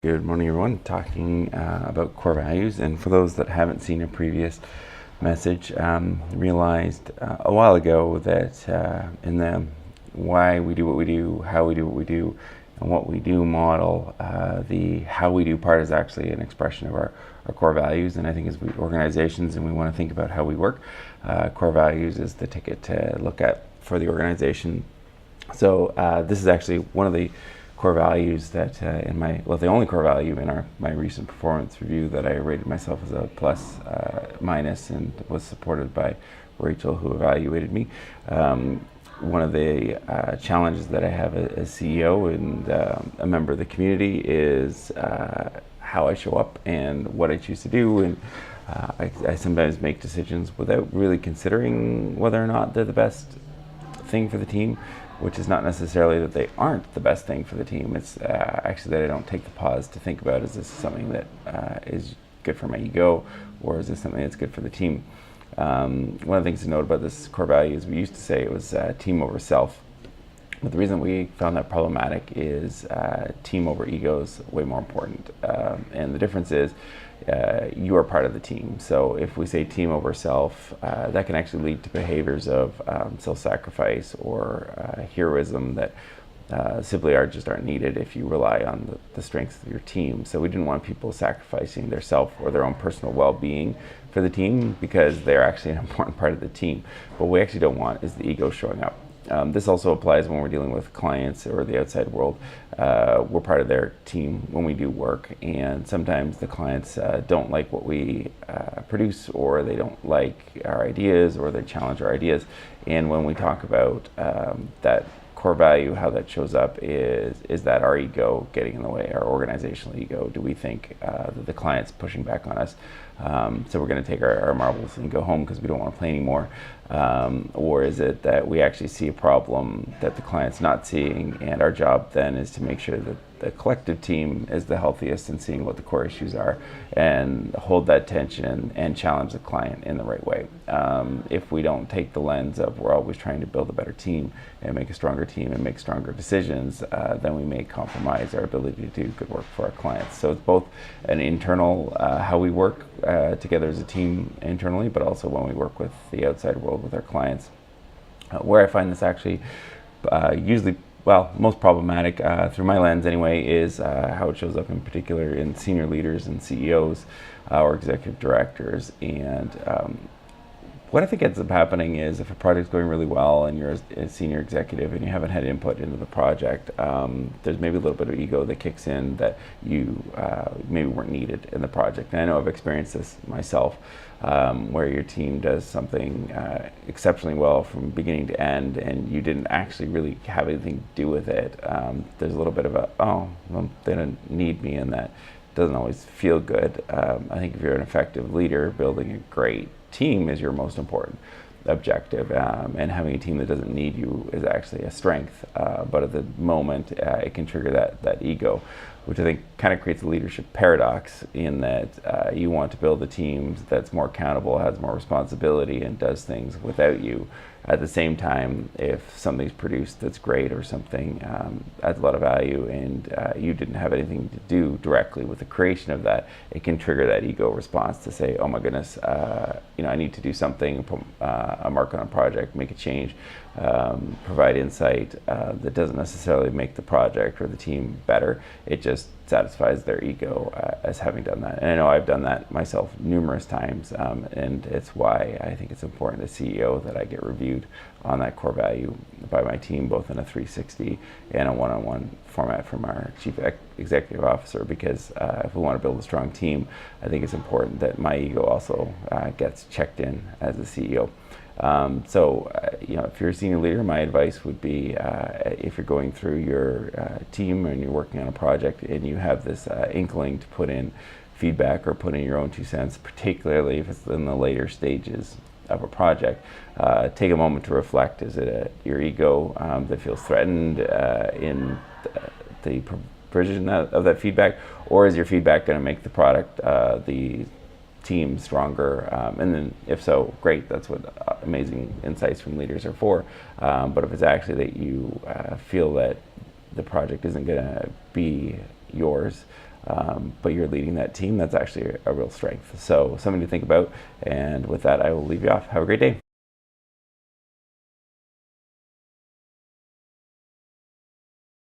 Good morning, everyone. Talking about core values, and for those that haven't seen a previous message, realized a while ago that in the why we do what we do, how we do what we do, and what we do model, the how we do part is actually an expression of our core values. And I think as we organizations and we want to think about how we work, core values is the ticket to look at for the organization. So this is actually one of the core values that the only core value in my recent performance review that I rated myself as a plus minus and was supported by Rachel, who evaluated me. One of the challenges that I have as CEO and a member of the community is how I show up and what I choose to do. And I sometimes make decisions without really considering whether or not they're the best thing for the team, which is not necessarily that they aren't the best thing for the team. It's actually that I don't take the pause to think about, is this something that is good for my ego, or is this something that's good for the team? One of the things to note about this core value is we used to say it was team over self. But the reason we found that problematic is team over ego is way more important. And the difference is you are part of the team. So if we say team over self, that can actually lead to behaviors of self-sacrifice or heroism that simply aren't needed if you rely on the strength of your team. So we didn't want people sacrificing their self or their own personal well-being for the team, because they're actually an important part of the team. What we actually don't want is the ego showing up. This also applies when we're dealing with clients or the outside world. We're part of their team when we do work, and sometimes the clients don't like what we produce, or they don't like our ideas, or they challenge our ideas. And when we talk about that core value, how that shows up is that our ego getting in the way, our organizational ego. Do we think that the client's pushing back on us? So we're going to take our marbles and go home because we don't want to play anymore? Or is it that we actually see a problem that the client's not seeing, and our job then is to make sure that the collective team is the healthiest in seeing what the core issues are, and hold that tension and challenge the client in the right way? If we don't take the lens of we're always trying to build a better team and make a stronger team and make stronger decisions, then we may compromise our ability to do good work for our clients. So it's both an internal, how we work together as a team internally, but also when we work with the outside world with our clients. Where I find this actually usually, most problematic through my lens anyway, is how it shows up in particular in senior leaders and CEOs or executive directors. And what I think ends up happening is, if a project's going really well and you're a senior executive and you haven't had input into the project, there's maybe a little bit of ego that kicks in that you maybe weren't needed in the project. And I know I've experienced this myself, where your team does something exceptionally well from beginning to end, and you didn't actually really have anything to do with it. There's a little bit of they don't need me, and that doesn't always feel good. I think if you're an effective leader, building a great team is your most important objective, and having a team that doesn't need you is actually a strength, but at the moment it can trigger that ego, which I think kind of creates a leadership paradox, in that you want to build a team that's more accountable, has more responsibility, and does things without you. At the same time, if something's produced that's great, or something adds a lot of value, and you didn't have anything to do directly with the creation of that, it can trigger that ego response to say, oh my goodness, I need to do something, put a mark on a project, make a change, provide insight that doesn't necessarily make the project or the team better. It just satisfies their ego as having done that. And I know I've done that myself numerous times, and it's why I think it's important as CEO that I get reviewed on that core value by my team, both in a 360 and a one-on-one format from our chief executive officer, because if we want to build a strong team, I think it's important that my ego also gets checked in as a CEO. If you're a senior leader, my advice would be, if you're going through your team and you're working on a project and you have this inkling to put in feedback or put in your own 2 cents, particularly if it's in the later stages of a project, take a moment to reflect. Is it your ego that feels threatened in the provision of that feedback, or is your feedback going to make the product, the team stronger? And then if so, great, that's what amazing insights from leaders are for. But if it's actually that you feel that the project isn't going to be yours, but you're leading that team, that's actually a real strength. So something to think about. And with that, I will leave you off. Have a great day.